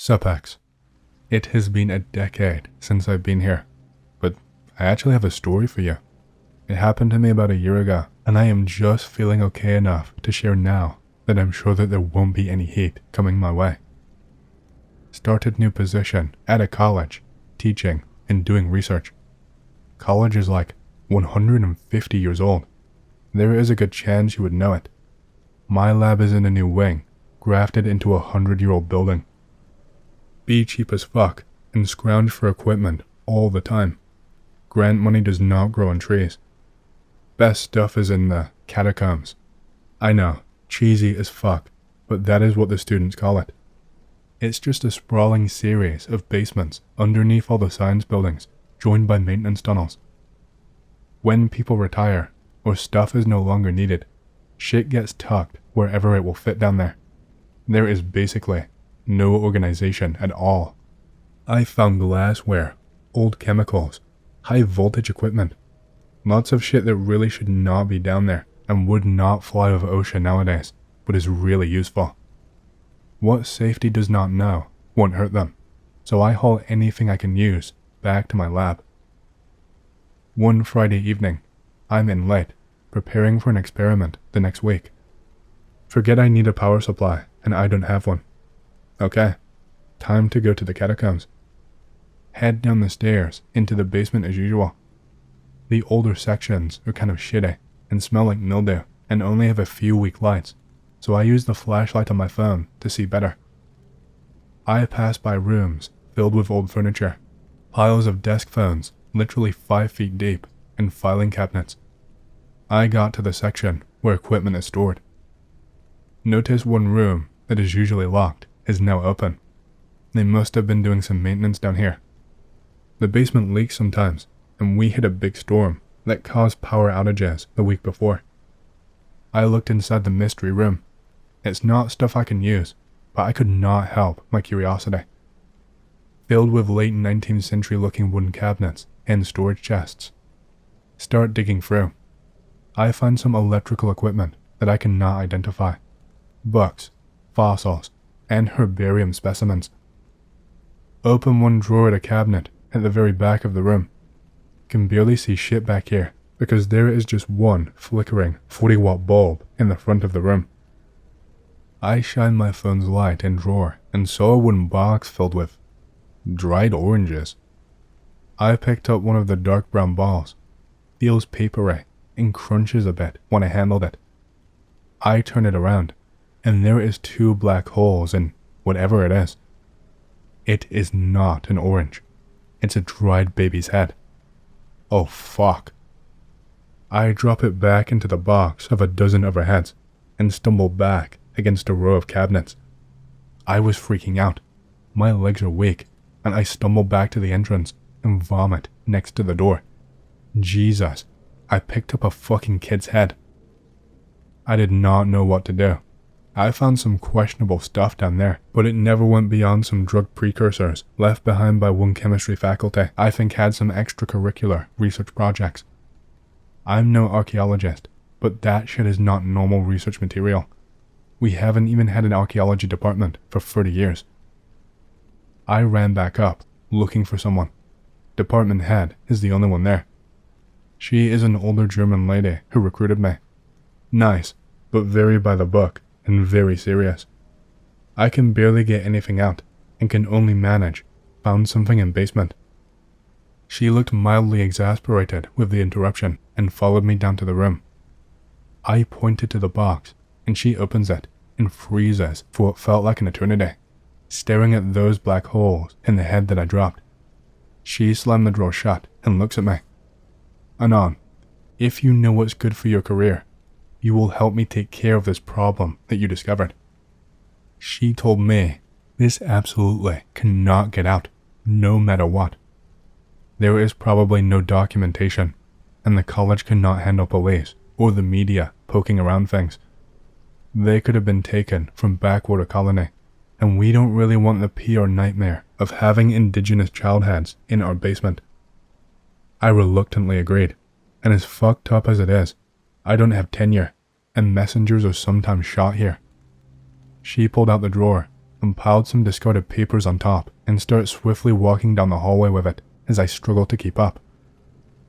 Supex. It has been a decade since I've been here, but I actually have a story for you. It happened to me about a year ago, and I am just feeling okay enough to share now that I'm sure that there won't be any heat coming my way. Started new position at a college, teaching and doing research. College is like 150 years old. There is a good chance you would know it. My lab is in a new wing, grafted into a 100-year-old building. Be cheap as fuck and scrounge for equipment all the time. Grant money does not grow on trees. Best stuff is in the catacombs. I know, cheesy as fuck, but that is what the students call it. It's just a sprawling series of basements underneath all the science buildings, joined by maintenance tunnels. When people retire, or stuff is no longer needed, shit gets tucked wherever it will fit down there. There is basically no organization at all. I found glassware, old chemicals, high voltage equipment, lots of shit that really should not be down there and would not fly over ocean nowadays, but is really useful. What safety does not know won't hurt them, so I haul anything I can use back to my lab. One Friday evening, I'm in late, preparing for an experiment the next week. Forget I need a power supply and I don't have one. Okay, time to go to the catacombs. Head down the stairs into the basement as usual. The older sections are kind of shitty and smell like mildew and only have a few weak lights, so I use the flashlight on my phone to see better. I pass by rooms filled with old furniture, piles of desk phones literally 5 feet deep, and filing cabinets. I got to the section where equipment is stored. Notice one room that is usually locked is now open. They must have been doing some maintenance down here. The basement leaks sometimes, and we hit a big storm that caused power outages the week before. I looked inside the mystery room. It's not stuff I can use, but I could not help my curiosity. Filled with late 19th century looking wooden cabinets and storage chests. Start digging through. I find some electrical equipment that I cannot identify. Books, fossils, and herbarium specimens. Open one drawer at a cabinet at the very back of the room. Can barely see shit back here because there is just one flickering 40-watt bulb in the front of the room. I shine my phone's light in drawer and saw a wooden box filled with dried oranges. I picked up one of the dark brown balls. Feels papery and crunches a bit when I handled it. I turn it around, and there is 2 black holes in whatever it is. It is not an orange. It's a dried baby's head. Oh fuck. I drop it back into the box of a dozen other heads, and stumble back against a row of cabinets. I was freaking out. My legs are weak, and I stumble back to the entrance and vomit next to the door. Jesus, I picked up a fucking kid's head. I did not know what to do. I found some questionable stuff down there, but it never went beyond some drug precursors left behind by one chemistry faculty I think had some extracurricular research projects. I'm no archaeologist, but that shit is not normal research material. We haven't even had an archaeology department for 30 years. I ran back up, looking for someone. Department head is the only one there. She is an older German lady who recruited me. Nice, but very by the book and very serious. I can barely get anything out and can only manage found something in basement. She looked mildly exasperated with the interruption and followed me down to the room. I pointed to the box and she opens it and freezes for what felt like an eternity, staring at those black holes in the head that I dropped. She slammed the drawer shut and looks at me. Anon, if you know what's good for your career, you will help me take care of this problem that you discovered. She told me this absolutely cannot get out, no matter what. There is probably no documentation, and the college cannot handle police or the media poking around things. They could have been taken from backwater colony, and we don't really want the PR nightmare of having indigenous child heads in our basement. I reluctantly agreed, and as fucked up as it is, I don't have tenure, and messengers are sometimes shot here. She pulled out the drawer and piled some discarded papers on top and start swiftly walking down the hallway with it as I struggle to keep up.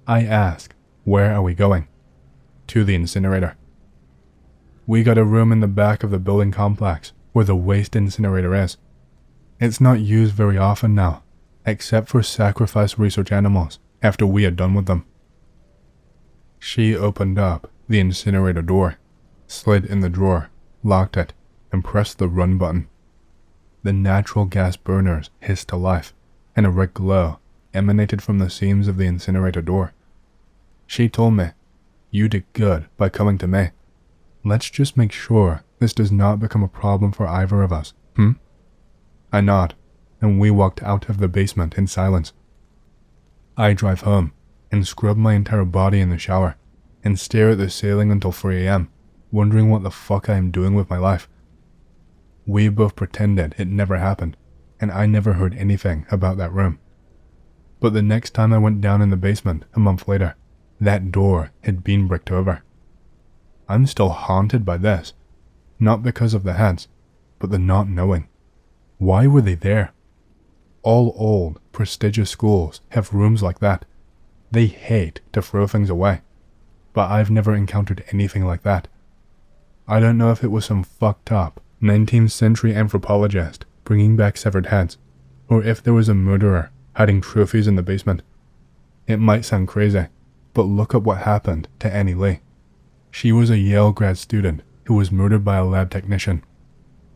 I ask, where are we going? To the incinerator. We got a room in the back of the building complex where the waste incinerator is. It's not used very often now, except for sacrificed research animals after we are done with them. She opened up the incinerator door, slid in the drawer, locked it, and pressed the run button. The natural gas burners hissed to life, and a red glow emanated from the seams of the incinerator door. She told me, "You did good by coming to me. Let's just make sure this does not become a problem for either of us, I nod, and we walked out of the basement in silence. I drive home and scrub my entire body in the shower and stare at the ceiling until 3 a.m., wondering what the fuck I am doing with my life. We both pretended it never happened, and I never heard anything about that room. But the next time I went down in the basement a month later, that door had been bricked over. I'm still haunted by this, not because of the heads, but the not knowing. Why were they there? All old, prestigious schools have rooms like that. They hate to throw things away, but I've never encountered anything like that. I don't know if it was some fucked up 19th century anthropologist bringing back severed heads, or if there was a murderer hiding trophies in the basement. It might sound crazy, but look up what happened to Annie Lee. She was a Yale grad student who was murdered by a lab technician.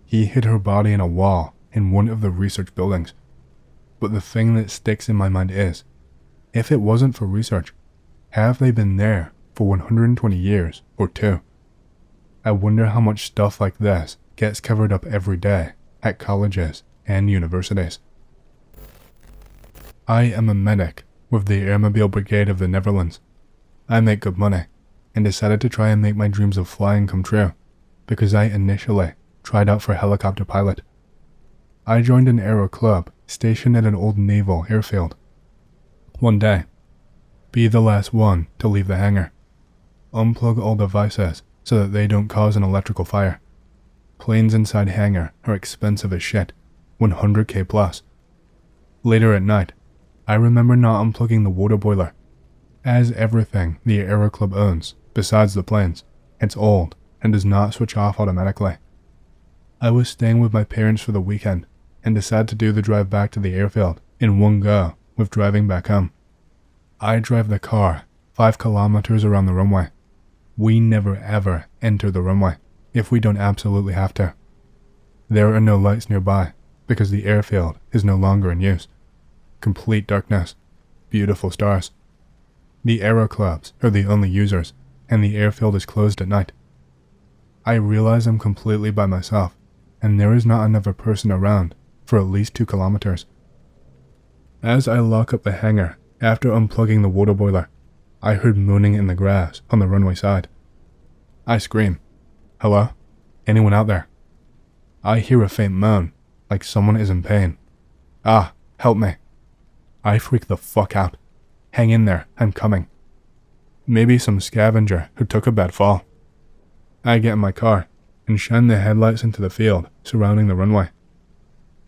He hid her body in a wall in one of the research buildings. But the thing that sticks in my mind is, if it wasn't for research, have they been there for 120 years or 2? I wonder how much stuff like this gets covered up every day at colleges and universities. I am a medic with the Airmobile Brigade of the Netherlands. I make good money and decided to try and make my dreams of flying come true because I initially tried out for helicopter pilot. I joined an aero club stationed at an old naval airfield. One day, be the last one to leave the hangar. Unplug all devices so that they don't cause an electrical fire. Planes inside hangar are expensive as shit, 100k plus. Later at night, I remember not unplugging the water boiler. As everything the aero club owns, besides the planes, it's old and does not switch off automatically. I was staying with my parents for the weekend and decided to do the drive back to the airfield in one go with driving back home. I drive the car 5 kilometers around the runway. We never ever enter the runway if we don't absolutely have to. There are no lights nearby because the airfield is no longer in use. Complete darkness, beautiful stars. The aero clubs are the only users and the airfield is closed at night. I realize I'm completely by myself and there is not another person around for at least 2 kilometers. As I lock up the hangar after unplugging the water boiler, I heard moaning in the grass on the runway side. I scream, "Hello? Anyone out there?" I hear a faint moan, like someone is in pain. "Ah, help me." I freak the fuck out. "Hang in there, I'm coming." Maybe some scavenger who took a bad fall. I get in my car and shine the headlights into the field surrounding the runway.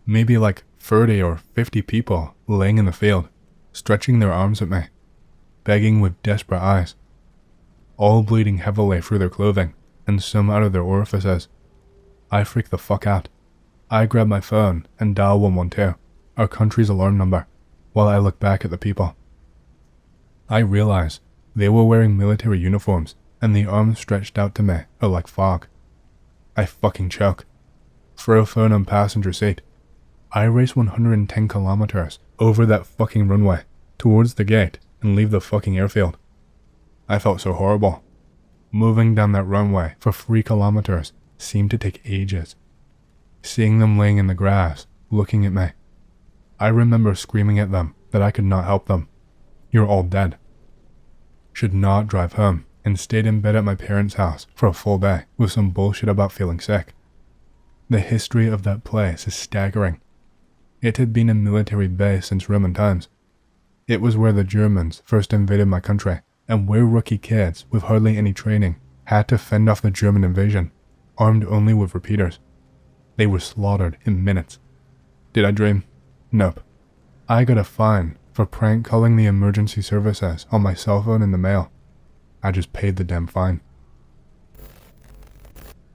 Maybe like 30 or 50 people laying in the field, stretching their arms at me, begging with desperate eyes, all bleeding heavily through their clothing and some out of their orifices. I freak the fuck out. I grab my phone and dial 112, our country's alarm number, while I look back at the people. I realize they were wearing military uniforms and the arms stretched out to me are like fog. I fucking choke. Throw phone on passenger seat. I race 110 kilometers over that fucking runway towards the gate and leave the fucking airfield. I felt so horrible. Moving down that runway for 3 kilometers seemed to take ages. Seeing them laying in the grass, looking at me. I remember screaming at them that I could not help them. "You're all dead." Should not drive home and stayed in bed at my parents' house for a full day with some bullshit about feeling sick. The history of that place is staggering. It had been a military base since Roman times. It was where the Germans first invaded my country and where rookie kids with hardly any training had to fend off the German invasion, armed only with repeaters. They were slaughtered in minutes. Did I dream? Nope. I got a fine for prank calling the emergency services on my cell phone in the mail. I just paid the damn fine.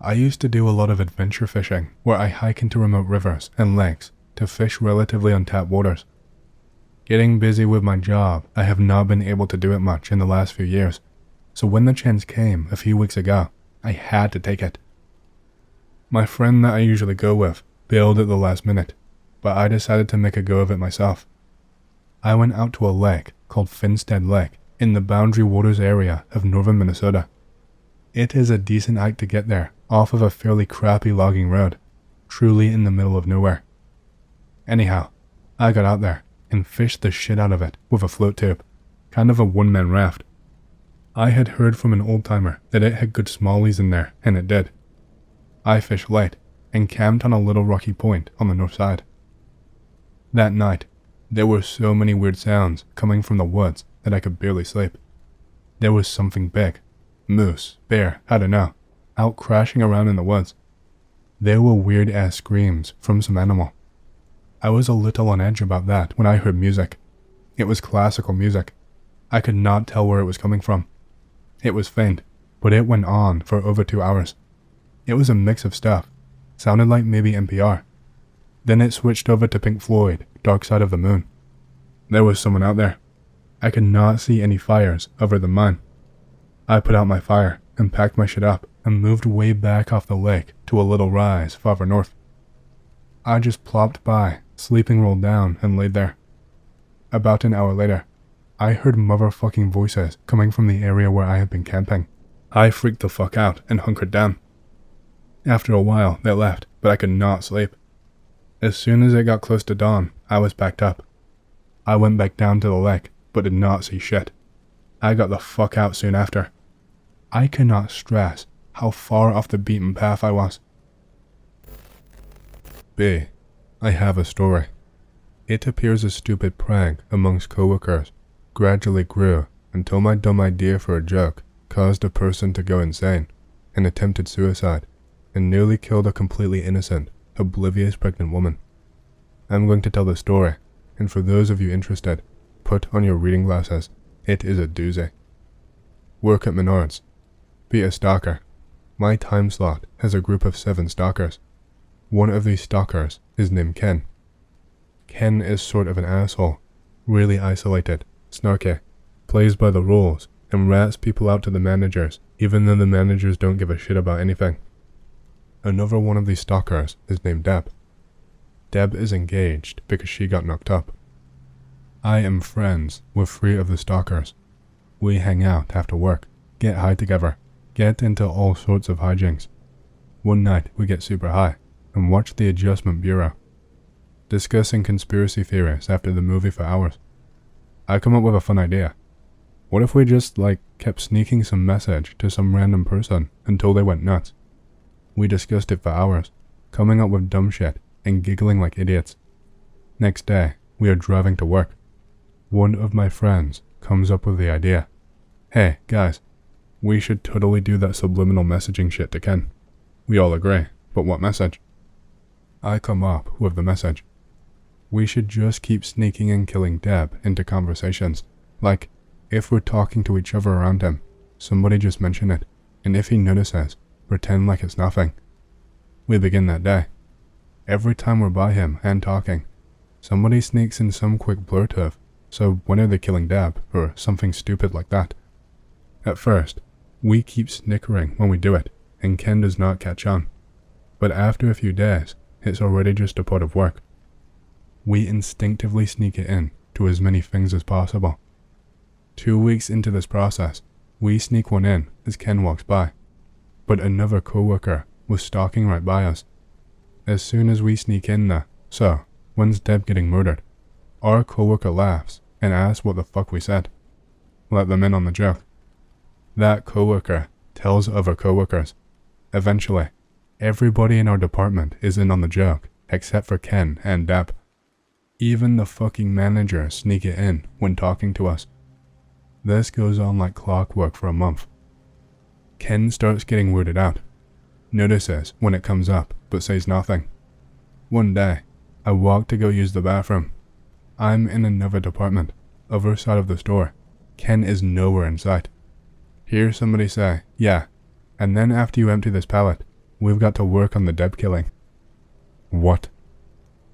I used to do a lot of adventure fishing, where I hike into remote rivers and lakes to fish relatively untapped waters. Getting busy with my job, I have not been able to do it much in the last few years, so when the chance came a few weeks ago, I had to take it. My friend that I usually go with bailed at the last minute, but I decided to make a go of it myself. I went out to a lake called Finstead Lake in the Boundary Waters area of northern Minnesota. It is a decent hike to get there off of a fairly crappy logging road, truly in the middle of nowhere. Anyhow, I got out there and fished the shit out of it with a float tube, kind of a one-man raft. I had heard from an old-timer that it had good smallies in there, and it did. I fished late and camped on a little rocky point on the north side. That night, there were so many weird sounds coming from the woods that I could barely sleep. There was something big, moose, bear, I don't know, out crashing around in the woods. There were weird-ass screams from some animal. I was a little on edge about that when I heard music. It was classical music. I could not tell where it was coming from. It was faint, but it went on for over 2 hours. It was a mix of stuff. Sounded like maybe NPR. Then it switched over to Pink Floyd, Dark Side of the Moon. There was someone out there. I could not see any fires other than mine. I put out my fire and packed my shit up and moved way back off the lake to a little rise farther north. I just plopped by, sleeping rolled down, and laid there. About an hour later, I heard motherfucking voices coming from the area where I had been camping. I freaked the fuck out and hunkered down. After a while, they left, but I could not sleep. As soon as it got close to dawn, I was packed up. I went back down to the lake, but did not see shit. I got the fuck out soon after. I cannot stress how far off the beaten path I was. B. I have a story. It appears a stupid prank amongst coworkers gradually grew until my dumb idea for a joke caused a person to go insane and attempted suicide and nearly killed a completely innocent, oblivious pregnant woman. I'm going to tell the story, and for those of you interested, put on your reading glasses. It is a doozy. Work at Menards. Be a stalker. My time slot has a group of 7 stalkers. One of these stalkers is named Ken. Ken is sort of an asshole, really isolated, snarky, plays by the rules, and rats people out to the managers, even though the managers don't give a shit about anything. Another one of these stalkers is named Deb. Deb is engaged because she got knocked up. I am friends with 3 of the stalkers. We hang out after work, get high together, get into all sorts of hijinks. One night we get super high and watch The Adjustment Bureau, discussing conspiracy theories after the movie for hours. I come up with a fun idea. What if we just kept sneaking some message to some random person until they went nuts? We discussed it for hours, coming up with dumb shit and giggling like idiots. Next day, we are driving to work. One of my friends comes up with the idea. Hey, guys, we should totally do that subliminal messaging shit to Ken. We all agree, but what message? I come up with the message. We should just keep sneaking and killing Deb into conversations. Like, if we're talking to each other around him, somebody just mention it, and if he notices, pretend like it's nothing. We begin that day. Every time we're by him and talking, somebody sneaks in some quick blurt of, so when are they killing Deb, or something stupid like that. At first, we keep snickering when we do it, and Ken does not catch on. But after a few days, it's already just a part of work. We instinctively sneak it in to as many things as possible. 2 weeks into this process, we sneak one in as Ken walks by, but another coworker was stalking right by us. As soon as we sneak in there, so, when's Deb getting murdered? Our coworker laughs and asks what the fuck we said. Let them in on the joke. That coworker tells other coworkers. Eventually, everybody in our department is in on the joke, except for Ken and Deb. Even the fucking managers sneak it in when talking to us. This goes on like clockwork for a month. Ken starts getting weirded out. notices when it comes up but says nothing. One day, I walk to go use the bathroom. I'm in another department, other side of the store. Ken is nowhere in sight. Hear somebody say, yeah, and then after you empty this pallet, we've got to work on the Deb killing. What?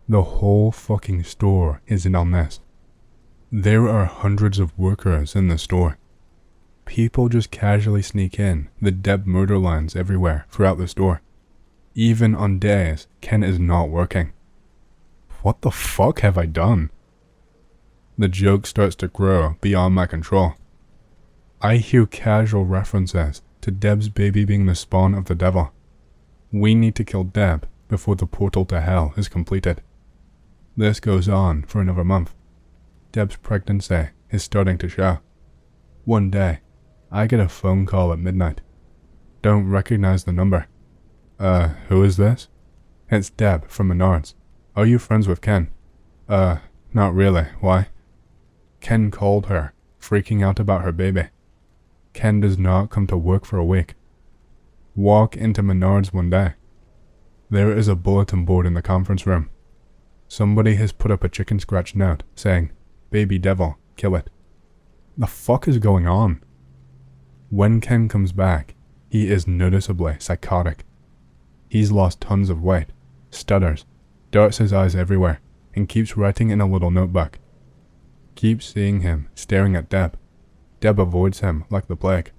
The whole fucking store is in on this. There are hundreds of workers in the store. People just casually sneak in the Deb murder lines everywhere throughout the store. Even on days Ken is not working. What the fuck have I done? The joke starts to grow beyond my control. I hear casual references to Deb's baby being the spawn of the devil. We need to kill Deb before the portal to hell is completed. This goes on for another month. Deb's pregnancy is starting to show. One day, I get a phone call at midnight. Don't recognize the number. Who is this? It's Deb from Menards. Are you friends with Ken? Not really. Why? Ken called her, freaking out about her baby. Ken does not come to work for a week. Walk into Menards one day. There is a bulletin board in the conference room. Somebody has put up a chicken scratch note saying, "Baby devil, kill it." The fuck is going on? When Ken comes back, he is noticeably psychotic. He's lost tons of weight, stutters, darts his eyes everywhere, and keeps writing in a little notebook. Keep seeing him staring at Deb. Deb avoids him like the plague.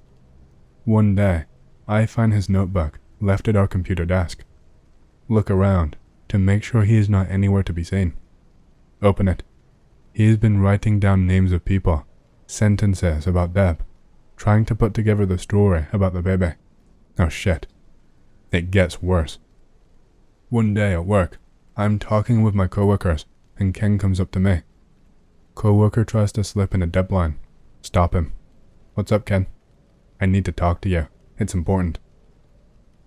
One day, I find his notebook left at our computer desk. Look around to make sure he is not anywhere to be seen. Open it. He has been writing down names of people, sentences about Deb, trying to put together the story about the baby. Oh shit. It gets worse. One day at work, I'm talking with my coworkers, and Ken comes up to me. Coworker tries to slip in a Deb line. Stop him. What's up, Ken? I need to talk to you. It's important.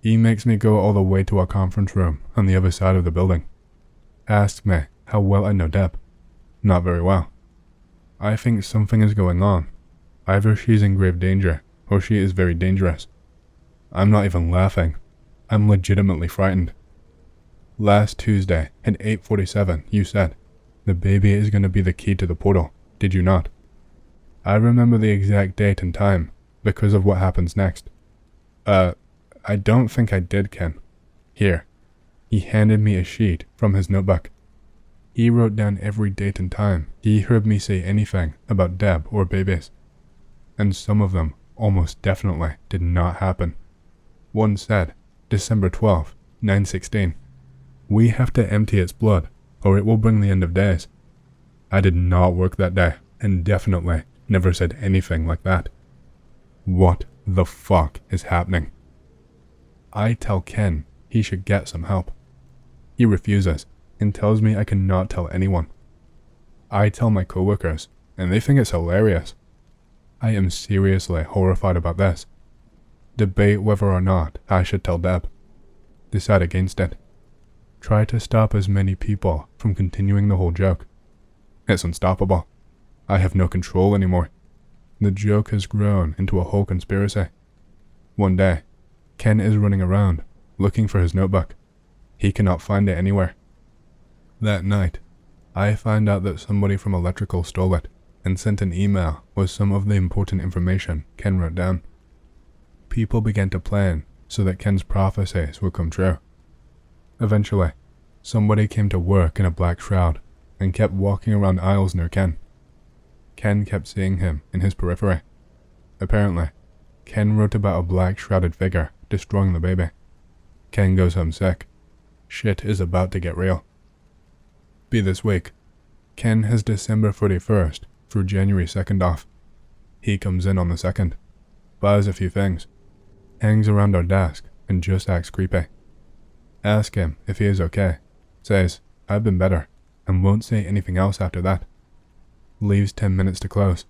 He makes me go all the way to our conference room on the other side of the building. Asks me how well I know Deb. Not very well. I think something is going on. Either she's in grave danger, or she is very dangerous. I'm not even laughing. I'm legitimately frightened. Last Tuesday at 8:47, you said, the baby is going to be the key to the portal, did you not? I remember the exact date and time, because of what happens next. I don't think I did, Ken. Here. He handed me a sheet from his notebook. He wrote down every date and time he heard me say anything about Deb or babies. And some of them almost definitely did not happen. One said, December 12th, 9:16. We have to empty its blood, or it will bring the end of days. I did not work that day, and definitely never said anything like that. What the fuck is happening? I tell Ken he should get some help. He refuses and tells me I cannot tell anyone. I tell my coworkers, and they think it's hilarious. I am seriously horrified about this. Debate whether or not I should tell Deb. Decide against it. Try to stop as many people from continuing the whole joke. It's unstoppable. I have no control anymore. The joke has grown into a whole conspiracy. One day, Ken is running around, looking for his notebook. He cannot find it anywhere. That night, I find out that somebody from electrical stole it and sent an email with some of the important information Ken wrote down. People began to plan so that Ken's prophecies would come true. Eventually, somebody came to work in a black shroud and kept walking around aisles near Ken. Ken kept seeing him in his periphery. Apparently, Ken wrote about a black shrouded figure destroying the baby. Ken goes home sick. Shit is about to get real. Be this week, Ken has December 31st through January 2nd off. He comes in on the 2nd, buys a few things, hangs around our desk, and just acts creepy. Ask him if he is okay. Says, I've been better, and won't say anything else after that. Leaves 10 minutes to close.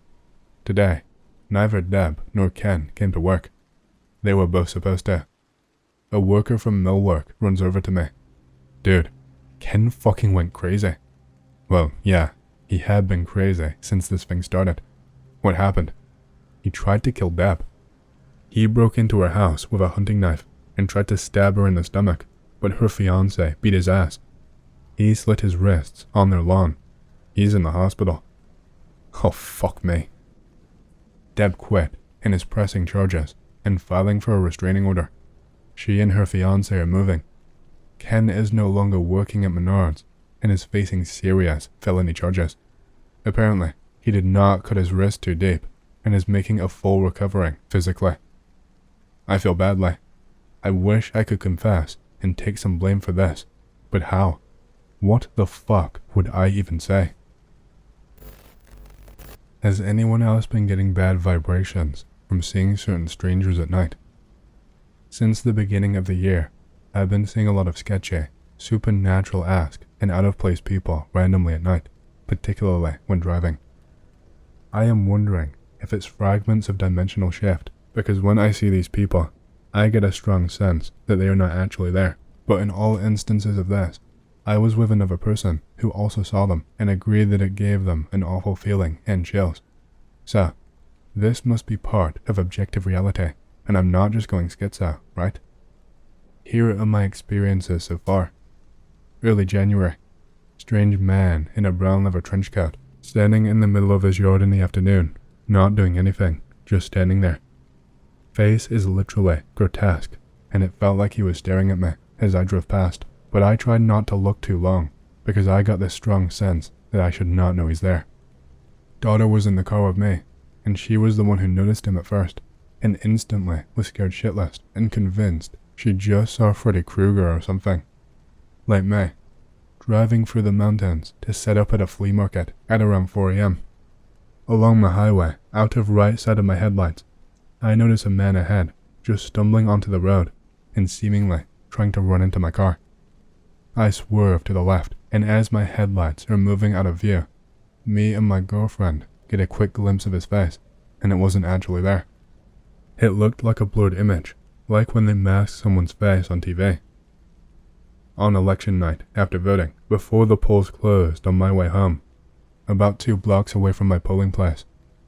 Today, neither Deb nor Ken came to work. They were both supposed to. A worker from millwork runs over to me. Dude, Ken fucking went crazy. Well, yeah, he had been crazy since this thing started. What happened? He tried to kill Deb. He broke into her house with a hunting knife and tried to stab her in the stomach, but her fiancé beat his ass. He slit his wrists on their lawn. He's in the hospital. Oh fuck me. Deb quit and is pressing charges and filing for a restraining order. She and her fiancé are moving. Ken is no longer working at Menards and is facing serious felony charges. Apparently, he did not cut his wrist too deep and is making a full recovery physically. I feel badly. I wish I could confess and take some blame for this, but how? What the fuck would I even say? Has anyone else been getting bad vibrations from seeing certain strangers at night? Since the beginning of the year, I've been seeing a lot of sketchy, supernatural-esque, and out-of-place people randomly at night, particularly when driving. I am wondering if it's fragments of dimensional shift, because when I see these people, I get a strong sense that they are not actually there. But in all instances of this, I was with another person who also saw them and agreed that it gave them an awful feeling and chills. So, this must be part of objective reality, and I'm not just going schizo, right? Here are my experiences so far. Early January. Strange man in a brown leather trench coat, standing in the middle of his yard in the afternoon, not doing anything, just standing there. Face is literally grotesque, and it felt like he was staring at me as I drove past, but I tried not to look too long, because I got this strong sense that I should not know he's there. Daughter was in the car with me, and she was the one who noticed him at first, and instantly was scared shitless and convinced she just saw Freddy Krueger or something. Like me, driving through the mountains to set up at a flea market at around 4 a.m. Along the highway, out of right side of my headlights, I notice a man ahead just stumbling onto the road and seemingly trying to run into my car. I swerve to the left, and as my headlights are moving out of view, me and my girlfriend get a quick glimpse of his face, and it wasn't actually there. It looked like a blurred image, like when they mask someone's face on TV. On election night, after voting, before the polls closed on my way home, about 2 blocks away from my polling place,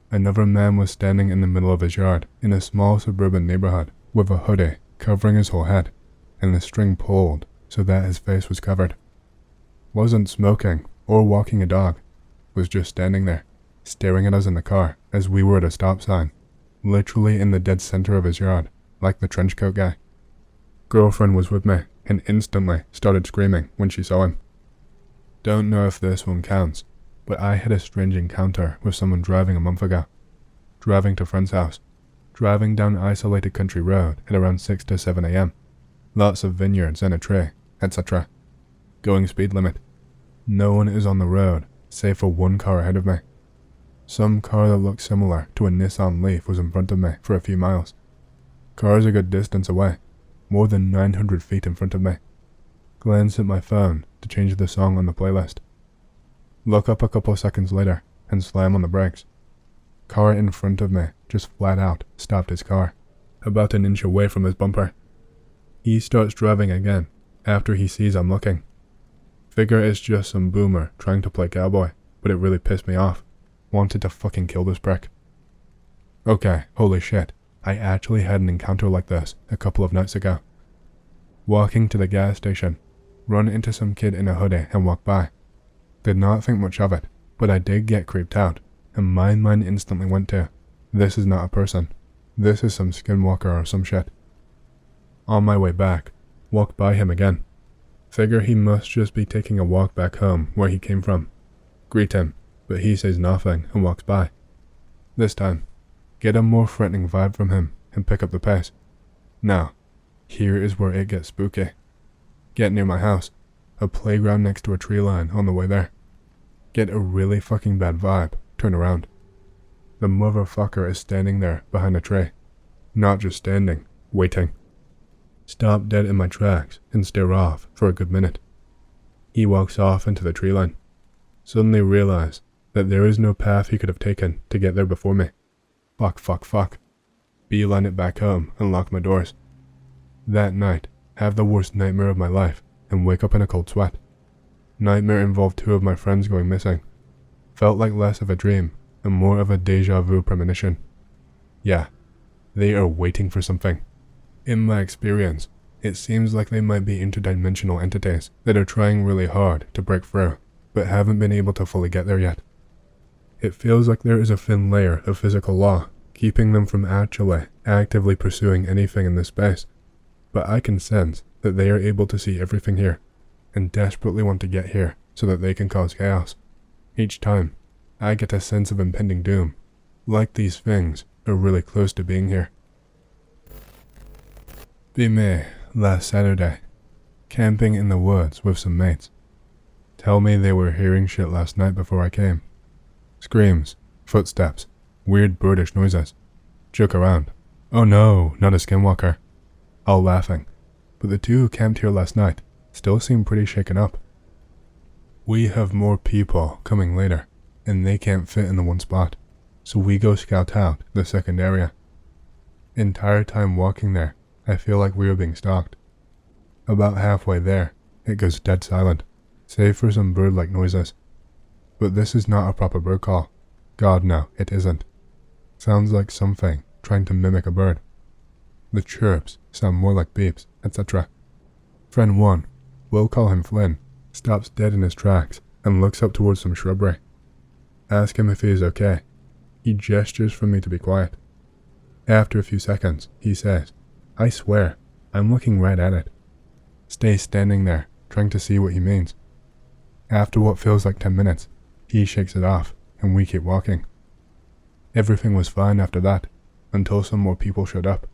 another man was standing in the middle of his yard in a small suburban neighborhood with a hoodie covering his whole head, and the string pulled so that his face was covered. Wasn't smoking or walking a dog, was just standing there, staring at us in the car as we were at a stop sign, literally in the dead center of his yard, like the trench coat guy. Girlfriend was with me and instantly started screaming when she saw him. Don't know if this one counts, but I had a strange encounter with someone driving a month ago. Driving to friend's house, driving down an isolated country road at around 6 to 7 a.m. Lots of vineyards and a tree, etc. Going speed limit. No one is on the road, save for one car ahead of me. Some car that looked similar to a Nissan Leaf was in front of me for a few miles. Car's a good distance away, more than 900 feet in front of me. Glance at my phone to change the song on the playlist. Look up a couple seconds later and slam on the brakes. Car in front of me just flat out stopped his car, about an inch away from his bumper. He starts driving again after he sees I'm looking. Figure it's just some boomer trying to play cowboy, but it really pissed me off. Wanted to fucking kill this prick. Okay, holy shit, I actually had an encounter like this a couple of nights ago. Walking to the gas station, run into some kid in a hoodie and walk by. Did not think much of it, but I did get creeped out, and my mind instantly went to, this is not a person. This is some skinwalker or some shit. On my way back, walked by him again. Figure he must just be taking a walk back home where he came from. Greet him, but he says nothing and walks by. This time, get a more threatening vibe from him and pick up the pace. Now, here is where it gets spooky. Get near my house, a playground next to a tree line on the way there. Get a really fucking bad vibe, turn around. The motherfucker is standing there behind a tree. Not just standing, waiting. Stop dead in my tracks and stare off for a good minute. He walks off into the tree line. Suddenly realize that there is no path he could have taken to get there before me. Fuck. Beeline it back home and lock my doors. That night, have the worst nightmare of my life and wake up in a cold sweat. Nightmare involved 2 of my friends going missing. Felt like less of a dream and more of a deja vu premonition. Yeah, they are waiting for something. In my experience, It seems like they might be interdimensional entities that are trying really hard to break through, but haven't been able to fully get there yet. It feels like there is a thin layer of physical law keeping them from actually actively pursuing anything in this space, but I can sense that they are able to see everything here and desperately want to get here so that they can cause chaos. Each time, I get a sense of impending doom, like these things are really close to being here. Be me, last Saturday, camping in the woods with some mates. Tell me they were hearing shit last night before I came. Screams, footsteps, weird birdish noises. Joke around. Oh no, not a skinwalker. All laughing. But the two who camped here last night still seem pretty shaken up. We have more people coming later, and they can't fit in the one spot, so we go scout out the second area. Entire time walking there, I feel like we are being stalked. About halfway there, it goes dead silent, save for some bird-like noises. But this is not a proper bird call. God no, it isn't. Sounds like something trying to mimic a bird. The chirps sound more like beeps, etc. Friend 1, we'll call him Flynn, stops dead in his tracks and looks up towards some shrubbery. Ask him if he is okay. He gestures for me to be quiet. After a few seconds, he says, I swear, I'm looking right at it. Stay standing there, trying to see what he means. After what feels like 10 minutes, he shakes it off, and we keep walking. Everything was fine after that, until some more people showed up.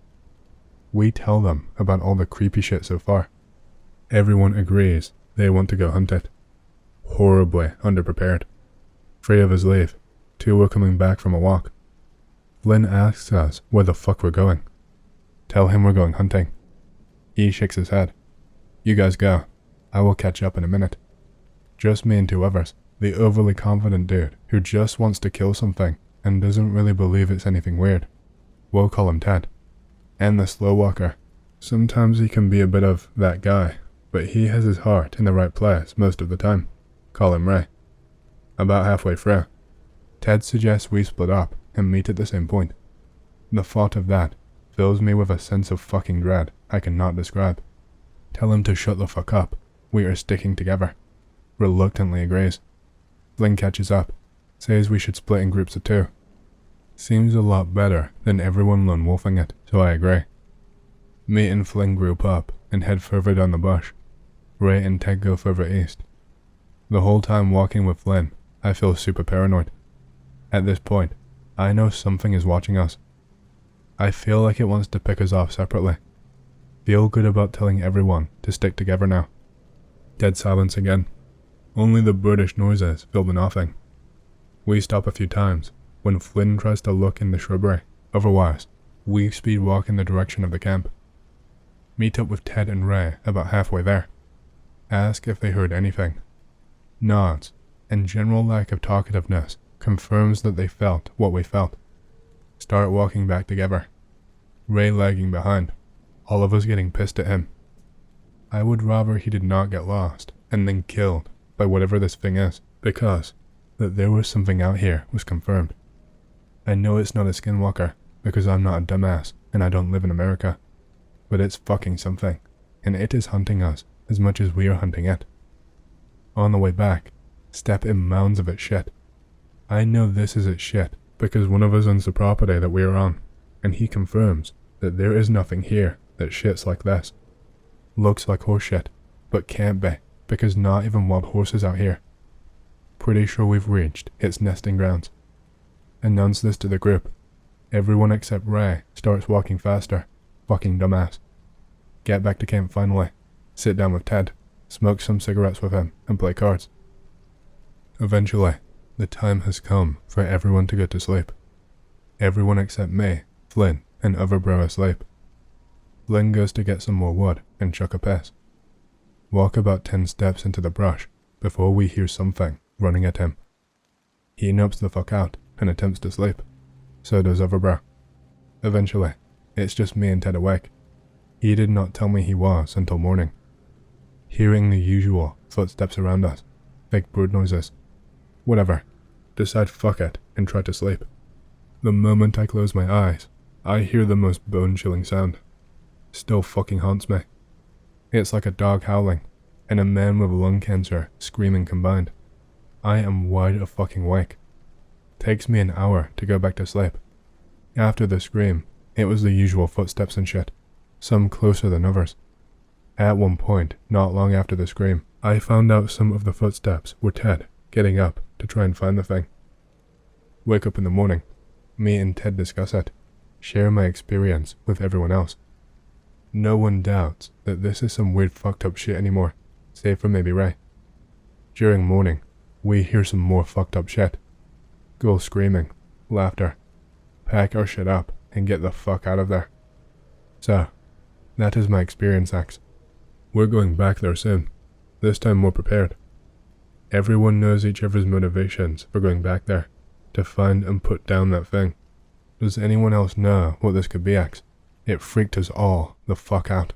We tell them about all the creepy shit so far. Everyone agrees they want to go hunt it. Horribly underprepared. 3 of us leave. 2 are coming back from a walk. Flynn asks us where the fuck we're going. Tell him we're going hunting. He shakes his head. You guys go. I will catch up in a minute. Just me and 2 others. The overly confident dude who just wants to kill something and doesn't really believe it's anything weird. We'll call him Ted. And the slow walker. Sometimes he can be a bit of that guy, but he has his heart in the right place most of the time. Call him Ray. About halfway through, Ted suggests we split up and meet at the same point. The thought of that fills me with a sense of fucking dread I cannot describe. Tell him to shut the fuck up. We are sticking together. Reluctantly agrees. Flynn catches up, says we should split in groups of 2. Seems a lot better than everyone lone wolfing it, so I agree. Me and Flynn group up and head further down the bush. Ray and Ted go further east. The whole time walking with Flynn, I feel super paranoid. At this point, I know something is watching us. I feel like it wants to pick us off separately. Feel good about telling everyone to stick together now. Dead silence again. Only the birdish noises fill the nothing. We stop a few times when Flynn tries to look in the shrubbery. Otherwise, we speed walk in the direction of the camp. Meet up with Ted and Ray about halfway there. Ask if they heard anything. Nods, and general lack of talkativeness confirms that they felt what we felt. Start walking back together. Ray lagging behind, all of us getting pissed at him. I would rather he did not get lost and then killed by whatever this thing is, because that there was something out here was confirmed. I know it's not a skinwalker because I'm not a dumbass and I don't live in America, but it's fucking something, and it is hunting us as much as we are hunting it. On the way back, step in mounds of its shit. I know this is its shit because one of us owns the property that we are on, and he confirms that there is nothing here that shits like this. Looks like horse shit, but can't be because not even wild horses out here. Pretty sure we've reached its nesting grounds. Announce this to the group. Everyone except Ray starts walking faster. Fucking dumbass. Get back to camp finally. Sit down with Ted. Smoke some cigarettes with him and play cards. Eventually, the time has come for everyone to go to sleep. Everyone except me, Flynn, and other bro asleep. Flynn goes to get some more wood and chuck a piss. Walk about 10 steps into the brush before we hear something running at him. He nopes the fuck out and attempts to sleep. So does other bro. Eventually, it's just me and Ted awake. He did not tell me he was until morning. Hearing the usual footsteps around us, fake bird noises. Whatever. Decide fuck it and try to sleep. The moment I close my eyes, I hear the most bone-chilling sound. Still fucking haunts me. It's like a dog howling and a man with lung cancer screaming combined. I am wide fucking awake. Takes me an hour to go back to sleep. After the scream, it was the usual footsteps and shit, some closer than others. At one point, not long after the scream, I found out some of the footsteps were Ted getting up to try and find the thing. Wake up in the morning, me and Ted discuss it, share my experience with everyone else. No one doubts that this is some weird fucked up shit anymore, save for maybe Ray. During morning, we hear some more fucked up shit. Girls screaming, laughter. Pack our shit up and get the fuck out of there. So, that is my experience, X. We're going back there soon, this time more prepared. Everyone knows each other's motivations for going back there, to find and put down that thing. Does anyone else know what this could be, X? It freaked us all the fuck out.